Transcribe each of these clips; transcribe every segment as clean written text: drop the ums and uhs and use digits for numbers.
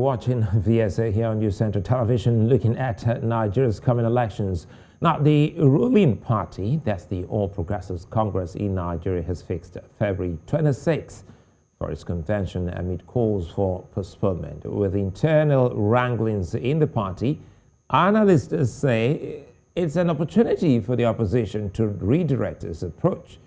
watching VSA here on News Center Television, looking at Nigeria's coming elections. Now, the ruling party, that's the All Progressives Congress in Nigeria, has fixed February 26th for its convention amid calls for postponement. With internal wranglings in the party, analysts say it's an opportunity for the opposition to redirect its approach.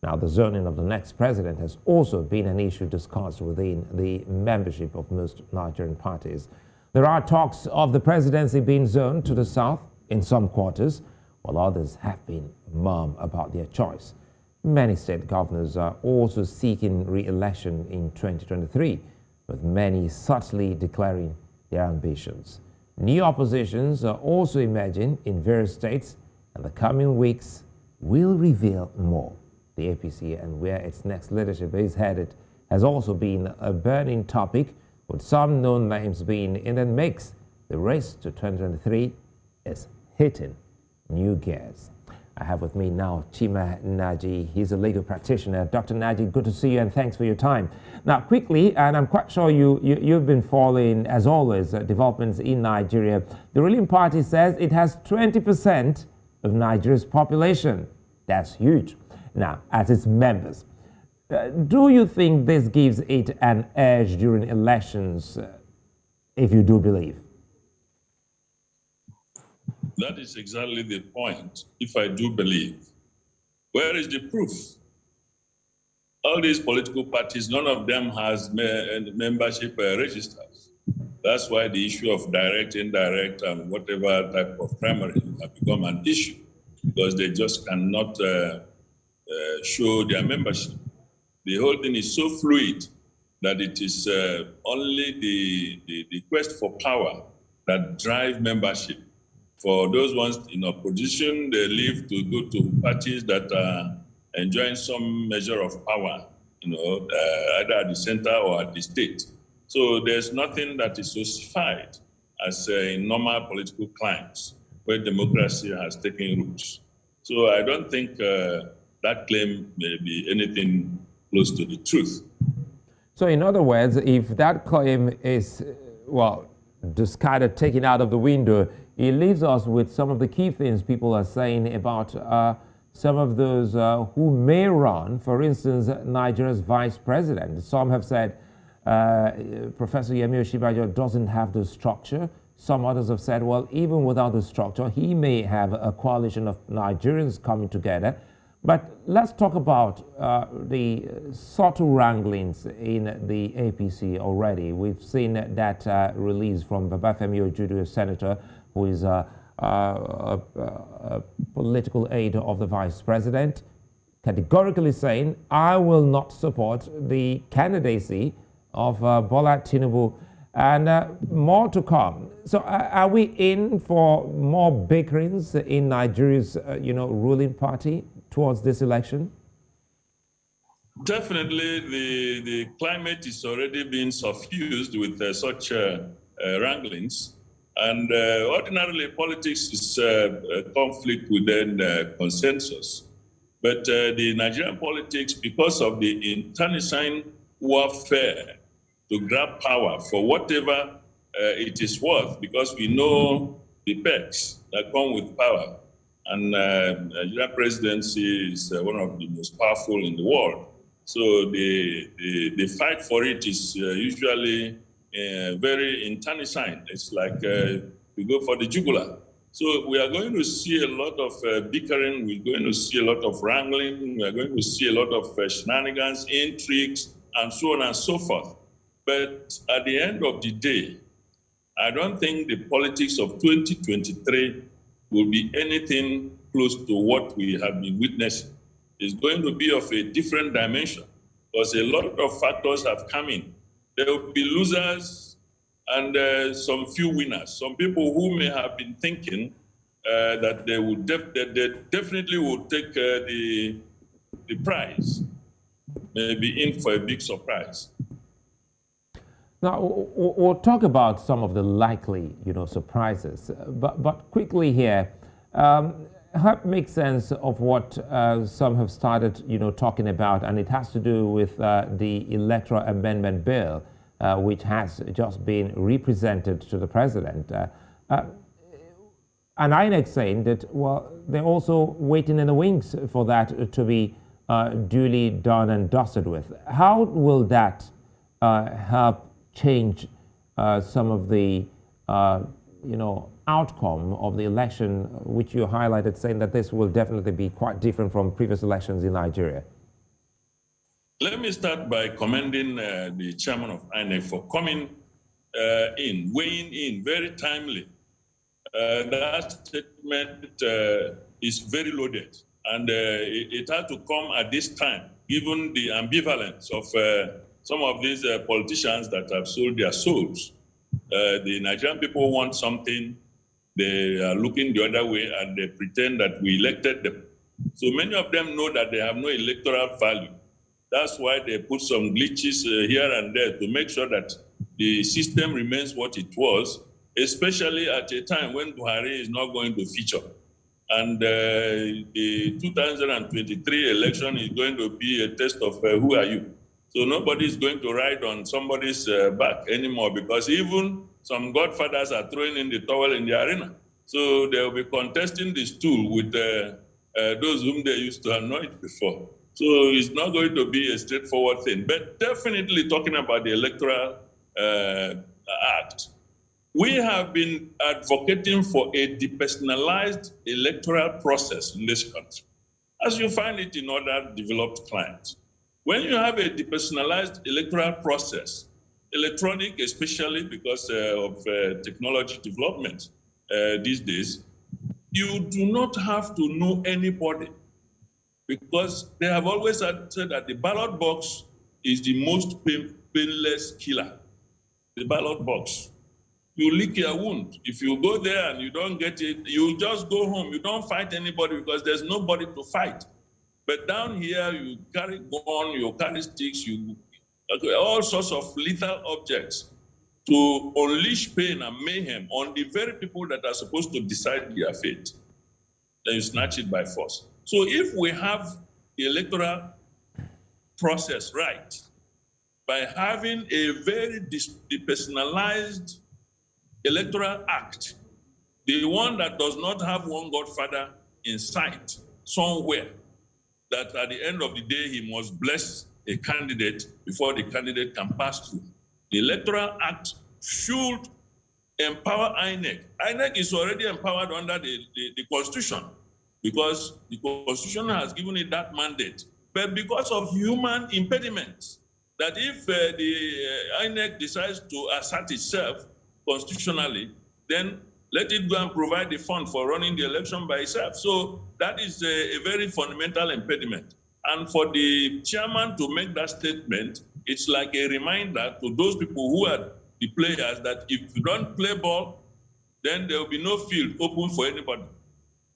Now, the zoning of the next president has also been an issue discussed within the membership of most Nigerian parties. There are talks of the presidency being zoned to the south in some quarters, while others have been mum about their choice. Many state governors are also seeking re-election in 2023, with many subtly declaring their ambitions. New oppositions are also emerging in various states, and the coming weeks will reveal more. The APC and where its next leadership is headed has also been a burning topic, with some known names being in the mix. The race to 2023 is hitting new gears. I have with me now Chima Nnaji. He's a legal practitioner. Dr. Nnaji, good to see you and thanks for your time. Now, quickly, and I'm quite sure you've been following, as always, developments in Nigeria. The ruling party says it has 20% of Nigeria's population. That's huge. Now, as its members, do you think this gives it an edge during elections, if you do believe? That is exactly the point, if I do believe. Where is the proof? All these political parties, none of them has membership registers. That's why the issue of direct, indirect, and whatever type of primary have become an issue, because they just cannot show their membership. The whole thing is so fluid that it is only the quest for power that drive membership. For those ones in opposition, they leave to go to parties that are enjoying some measure of power, either at the center or at the state. So there's nothing that is ossified as in normal political climes where democracy has taken roots. So I don't think that claim may be anything close to the truth. So in other words, if that claim is, well, discarded, taken out of the window, it leaves us with some of the key things people are saying about some of those who may run, for instance, Nigeria's vice president. Some have said Professor Yemi Osinbajo doesn't have the structure. Some others have said, well, even without the structure, he may have a coalition of Nigerians coming together. But let's talk about the subtle wranglings in the APC already. We've seen that release from Babafemi Ojudu, a senator who is a political aide of the vice president, categorically saying, I will not support the candidacy of Bola Tinubu, and more to come. So are we in for more bickerings in Nigeria's ruling party towards this election? Definitely, the climate is already being suffused with such wranglings. And ordinarily, politics is a conflict within consensus. But the Nigerian politics, because of the internecine warfare to grab power for whatever it is worth, because we know the perks that come with power. And Nigerian presidency is one of the most powerful in the world. So the fight for it is usually very internecine. It's like we go for the jugular. So we are going to see a lot of bickering. We're going to see a lot of wrangling. We're going to see a lot of shenanigans, intrigues, and so on and so forth. But at the end of the day, I don't think the politics of 2023 will be anything close to what we have been witnessing. It's going to be of a different dimension because a lot of factors have come in. There will be losers and some few winners. Some people who may have been thinking that they definitely will take the prize, maybe in for a big surprise. Now, we'll talk about some of the likely, surprises. But quickly here, help make sense of what some have started, talking about, and it has to do with the Electoral Amendment Bill which has just been represented to the president. And INEC saying that, well, they're also waiting in the wings for that to be duly done and dusted with. How will that help change some of the, outcome of the election, which you highlighted, saying that this will definitely be quite different from previous elections in Nigeria? Let me start by commending the chairman of INEC for coming weighing in very timely. That statement is very loaded, and it had to come at this time, given the ambivalence of some of these politicians that have sold their souls. The Nigerian people want something, they are looking the other way, and they pretend that we elected them. So many of them know that they have no electoral value. That's why they put some glitches here and there to make sure that the system remains what it was, especially at a time when Buhari is not going to feature. And the 2023 election is going to be a test of who are you. So nobody is going to ride on somebody's back anymore, because even some godfathers are throwing in the towel in the arena. So they will be contesting the stool with those whom they used to anoint before. So it's not going to be a straightforward thing. But definitely talking about the Electoral Act, we have been advocating for a depersonalized electoral process in this country, as you find it in other developed climes. When you have a depersonalized electoral process, electronic especially because of technology development these days, you do not have to know anybody, because they have always said that the ballot box is the most painless killer. The ballot box. You lick your wound. If you go there and you don't get it, you just go home. You don't fight anybody because there's nobody to fight. But down here, you carry gun, you carry sticks, all sorts of lethal objects to unleash pain and mayhem on the very people that are supposed to decide their fate. Then you snatch it by force. So if we have the electoral process right, by having a very depersonalized electoral act, the one that does not have one godfather in sight somewhere, that at the end of the day, he must bless a candidate before the candidate can pass through. The Electoral Act should empower INEC. INEC is already empowered under the Constitution, because the Constitution has given it that mandate. But because of human impediments, that if the INEC decides to assert itself constitutionally, then let it go and provide the fund for running the election by itself. So that is a very fundamental impediment. And for the chairman to make that statement, it's like a reminder to those people who are the players that if you don't play ball, then there will be no field open for anybody.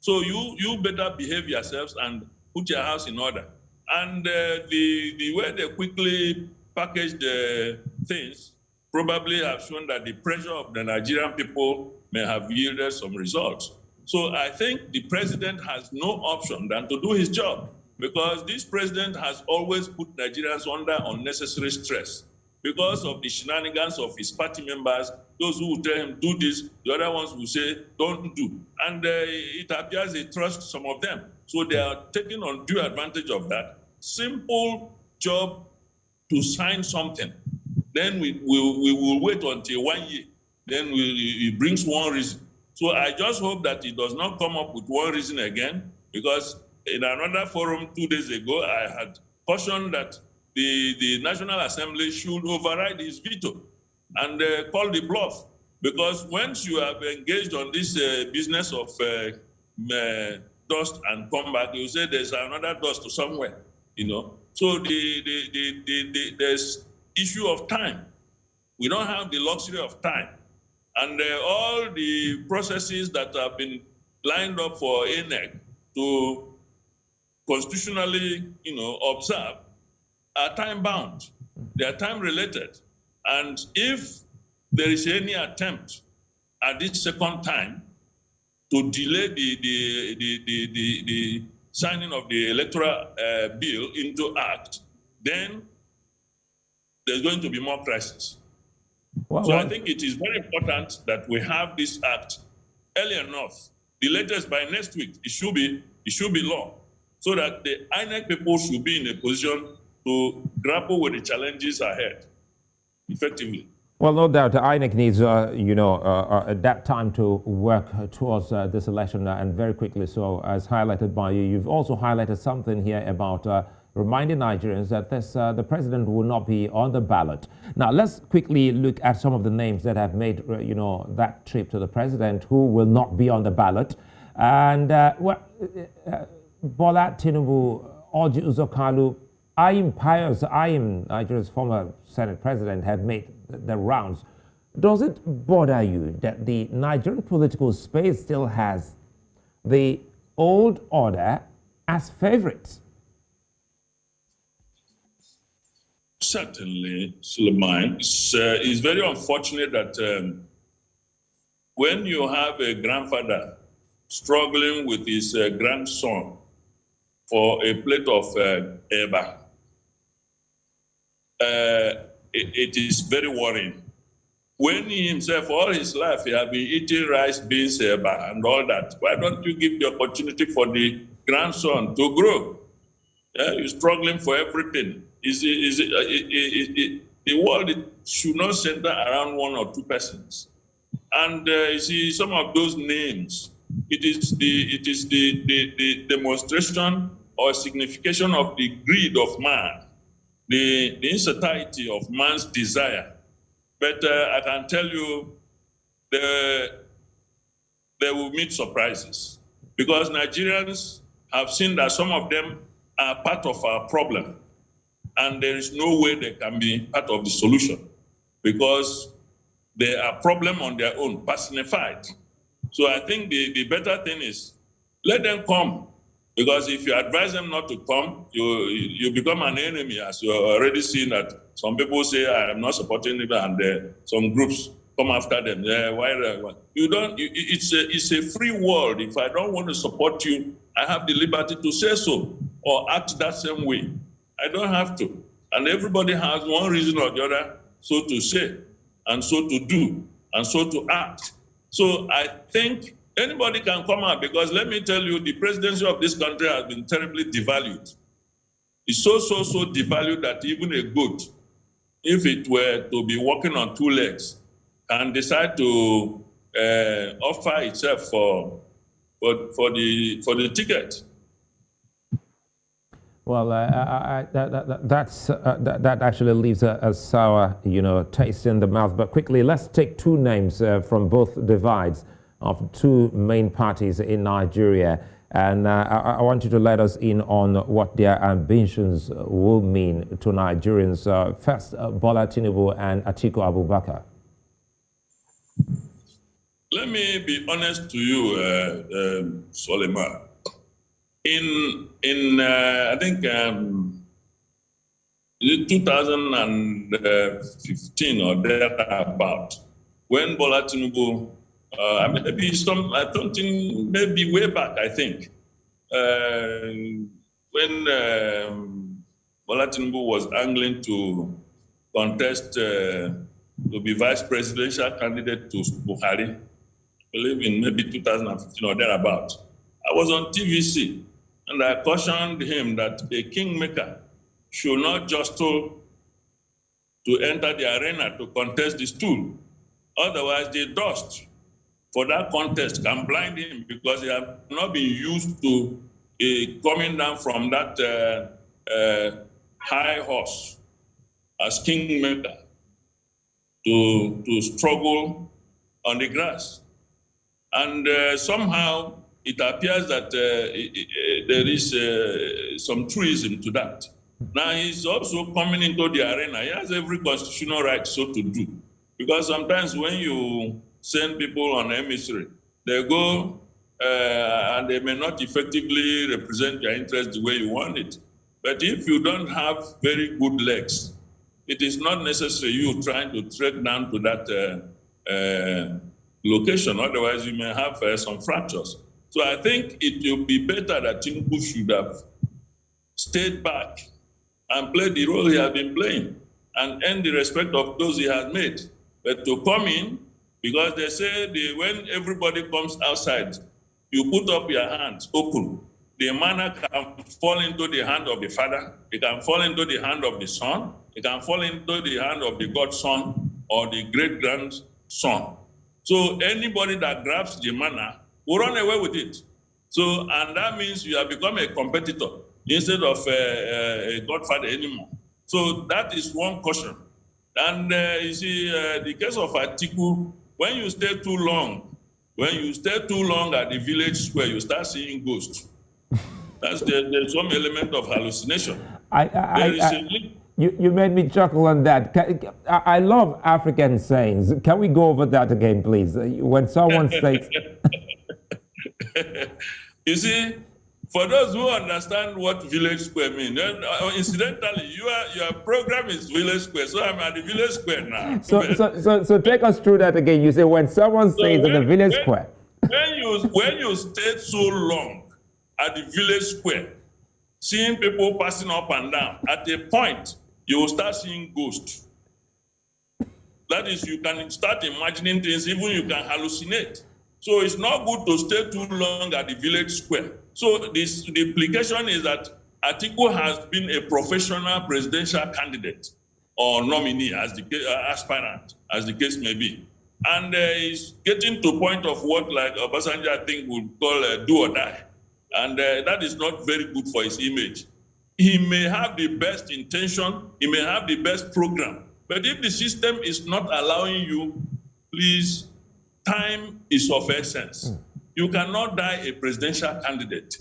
So you better behave yourselves and put your house in order. And the way they quickly package the things probably have shown that the pressure of the Nigerian people may have yielded some results. So I think the president has no option than to do his job, because this president has always put Nigerians under unnecessary stress because of the shenanigans of his party members. Those who will tell him do this, the other ones will say don't do. And it appears he trusts some of them. So they are taking undue advantage of that. Simple job to sign something. Then we will wait until 1 year. Then he brings one reason. So I just hope that he does not come up with one reason again, because in another forum 2 days ago, I had cautioned that the National Assembly should override his veto and call the bluff. Because once you have engaged on this business of dust and come back, you say there's another dust somewhere, So there's issue of time. We don't have the luxury of time. And all the processes that have been lined up for INEC to constitutionally, observe are time-bound. They are time-related. And if there is any attempt at this second time to delay the signing of the electoral bill into act, then there's going to be more crisis. So I think it is very important that we have this act early enough. The latest by next week, it should be law, so that the INEC people should be in a position to grapple with the challenges ahead effectively. Well, no doubt, INEC needs, that time to work towards this election, and very quickly so, as highlighted by you. You've also highlighted something here about reminding Nigerians that the president will not be on the ballot. Now, let's quickly look at some of the names that have made, that trip to the president who will not be on the ballot. And, Bola Tinubu, Orji Uzor Kalu, Ayim Pius, Nigeria's former Senate president, have made the rounds. Does it bother you that the Nigerian political space still has the old order as favorites? Certainly, Sulaiman. It's very unfortunate that when you have a grandfather struggling with his grandson for a plate of eba, it is very worrying. When he himself, all his life, he has been eating rice, beans, eba, and all that, why don't you give the opportunity for the grandson to grow? Yeah, you're struggling for everything. The world should not center around one or two persons. And you see, some of those names, it is the demonstration or signification of the greed of man, the insatiety of man's desire. But I can tell you, they will meet surprises, because Nigerians have seen that some of them are part of our problem, and there is no way they can be part of the solution, because they are problem on their own, personified. So I think the better thing is let them come, because if you advise them not to come, you become an enemy, as you're already seeing that some people say, I am not supporting it, and some groups come after them. Why? You don't. It's a free world. If I don't want to support you, I have the liberty to say so or act that same way. I don't have to. And everybody has one reason or the other so to say, and so to do, and so to act. So I think anybody can come out, because let me tell you, the presidency of this country has been terribly devalued. It's so devalued that even a goat, if it were to be walking on two legs, can decide to offer itself for the ticket. Well, that actually leaves a sour, taste in the mouth. But quickly, let's take two names from both divides of two main parties in Nigeria. And I want you to let us in on what their ambitions will mean to Nigerians. First, Bola Tinubu and Atiku Abubakar. Let me be honest to you, Sulaiman. In I think 2015 or thereabout, when Bola Tinubu, maybe way back, I think, when Bola Tinubu was angling to contest to be vice presidential candidate to Buhari, I believe in maybe 2015 or thereabout, I was on TVC, and I cautioned him that a kingmaker should not just to enter the arena to contest the stool. Otherwise, the dust for that contest can blind him, because he has not been used to coming down from that high horse as kingmaker to struggle on the grass. And somehow it appears that there is some truism to that. Now he's also coming into the arena. He has every constitutional right so to do. Because sometimes when you send people on emissary, they go and they may not effectively represent your interest the way you want it. But if you don't have very good legs, it is not necessary you trying to trek down to that location. Otherwise, you may have some fractures. So I think it will be better that Tinubu should have stayed back and played the role he has been playing and earn the respect of those he has made. But to come in, because they say when everybody comes outside, you put up your hands open. The manna can fall into the hand of the Father, it can fall into the hand of the Son, it can fall into the hand of the godson or the great-grandson. So anybody that grabs the manna will run away with it. So, and that means you have become a competitor instead of a godfather anymore. So that is one caution. And you see, the case of Atiku, when you stay too long at the village square, you start seeing ghosts. There's some element of hallucination. You made me chuckle on that. I love African sayings. Can we go over that again, please? When someone says... You see, for those who understand what village square means, incidentally, your program is village square, so I'm at the village square now. So take us through that again. You say when someone says in the village square. When you stay so long at the village square, seeing people passing up and down, at a point, you will start seeing ghosts. That is, you can start imagining things, even you can hallucinate. So it's not good to stay too long at the village square. So the implication is that Atiku has been a professional presidential candidate or nominee as the aspirant, as the case may be. And he's getting to a point of what, like Obasanjo, I think, would call do or die. And that is not very good for his image. He may have the best intention, he may have the best program, but if the system is not allowing you, please, time is of essence. You cannot die a presidential candidate.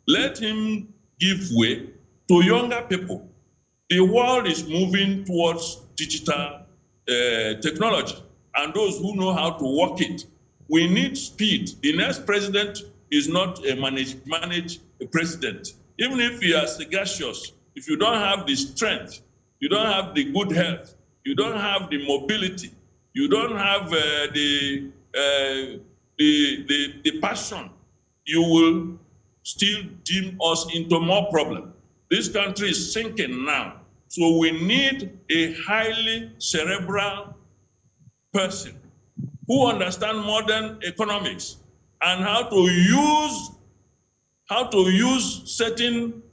Let him give way to younger people. The world is moving towards digital technology, and those who know how to work it. We need speed. The next president is not a managed president. Even if you are sagacious, if you don't have the strength, you don't have the good health, you don't have the mobility, you don't have the passion, you will still deem us into more problem. This country is sinking now. So we need a highly cerebral person who understands modern economics and how to use certain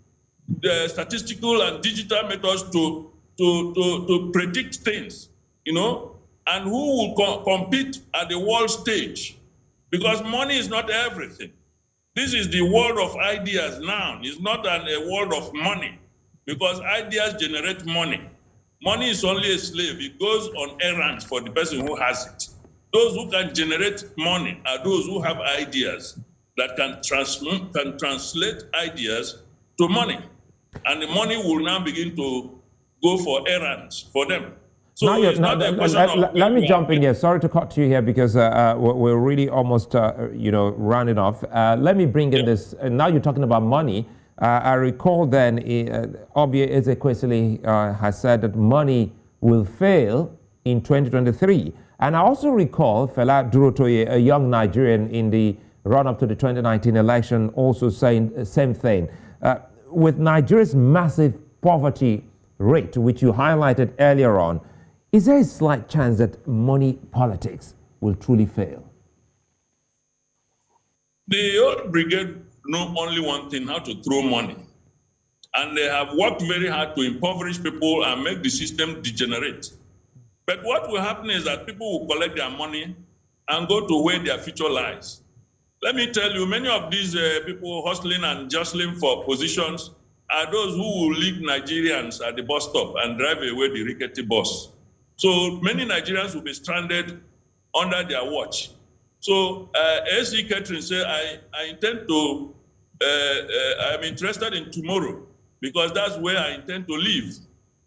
statistical and digital methods to predict things, and who will compete at the world stage, because money is not everything. This is the world of ideas now. It's not a world of money, because ideas generate money. Money is only a slave. It goes on errands for the person who has it. Those who can generate money are those who have ideas that can translate ideas to money. And the money will now begin to go for errands for them. So let me jump in here. Sorry to cut you here because we're really almost, rounding off. Let me bring in this. Now you're talking about money. I recall then Obie Ezekwesili has said that money will fail in 2023. And I also recall Fela Durotoye, a young Nigerian in the run-up to the 2019 election, also saying the same thing. With Nigeria's massive poverty rate, which you highlighted earlier on, is there a slight chance that money politics will truly fail? The old brigade know only one thing, how to throw money. And they have worked very hard to impoverish people and make the system degenerate. But what will happen is that people will collect their money and go to where their future lies. Let me tell you, many of these people hustling and jostling for positions are those who will leave Nigerians at the bus stop and drive away the rickety bus. So many Nigerians will be stranded under their watch. So S.E. Catherine said, I intend to, I'm interested in tomorrow because that's where I intend to live.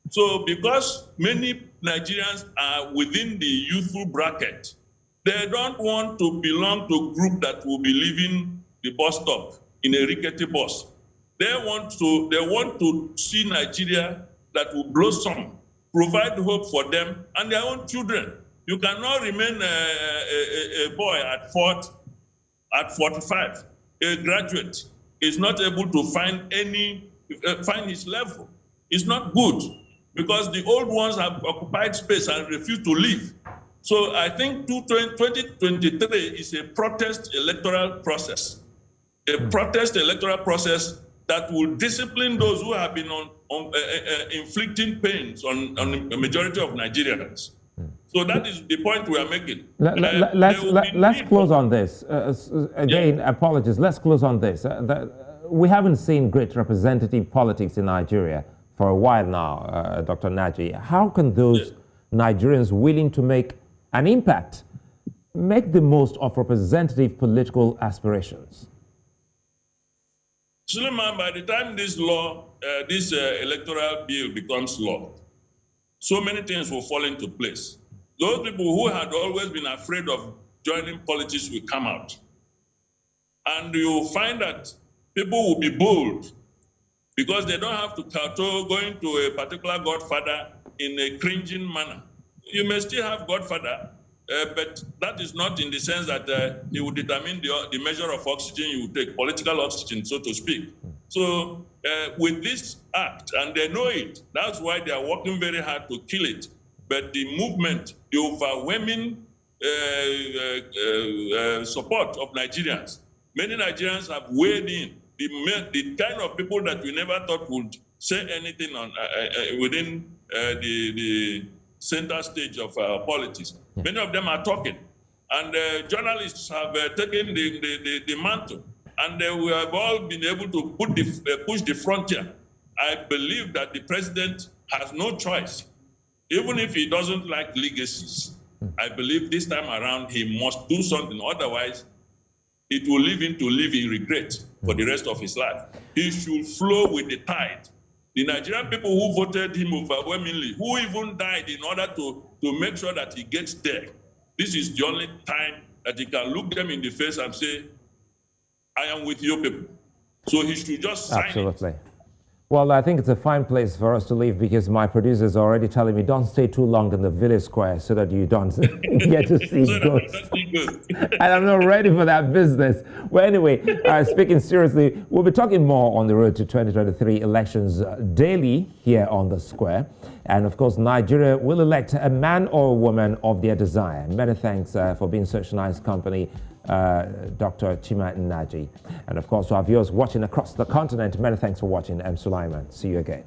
So because many Nigerians are within the youthful bracket, they don't want to belong to a group that will be leaving the bus stop in a rickety bus. They want to see Nigeria that will blossom, provide hope for them and their own children. You cannot remain a boy at 45. A graduate is not able to find his level. It's not good because the old ones have occupied space and refuse to leave. So I think 2023 is a protest electoral process, protest electoral process that will discipline those who have been inflicting pains on the majority of Nigerians. So that is the point we are making. Let's close on this. Again, apologies. Let's close on this. We haven't seen great representative politics in Nigeria for a while now, Dr. Nnaji. How can those Nigerians willing to make an impact make the most of representative political aspirations? Sulaiman, by the time this law, this electoral bill becomes law, so many things will fall into place. Those people who had always been afraid of joining politics will come out. And you'll find that people will be bold because they don't have to kowtow going to a particular godfather in a cringing manner. You may still have godfather, but that is not in the sense that he will determine the measure of oxygen you will take, political oxygen, so to speak. So with this act, and they know it, that's why they are working very hard to kill it. But the movement, the overwhelming support of Nigerians, many Nigerians have weighed in. The kind of people that we never thought would say anything on within the center stage of politics. Many of them are talking, and journalists have taken the mantle, and we have all been able to push the frontier. I believe that the president has no choice. Even if he doesn't like legacies, I believe this time around he must do something. Otherwise, it will leave him to live in regret for the rest of his life. He should flow with the tide. The Nigerian people who voted him overwhelmingly, who even died in order to make sure that he gets there, this is the only time that he can look them in the face and say, I am with you people. So he should just sign Absolutely. Well, I think it's a fine place for us to leave because my producer is already telling me don't stay too long in the village square so that you don't get to see ghosts. And I'm not ready for that business. Well, anyway, speaking seriously, we'll be talking more on the road to 2023 elections daily here on the square. And of course, Nigeria will elect a man or a woman of their desire. Many thanks for being such nice company, Dr. Chima Nnaji. And of course, to our viewers watching across the continent, many thanks for watching. I'm Sulaiman. See you again.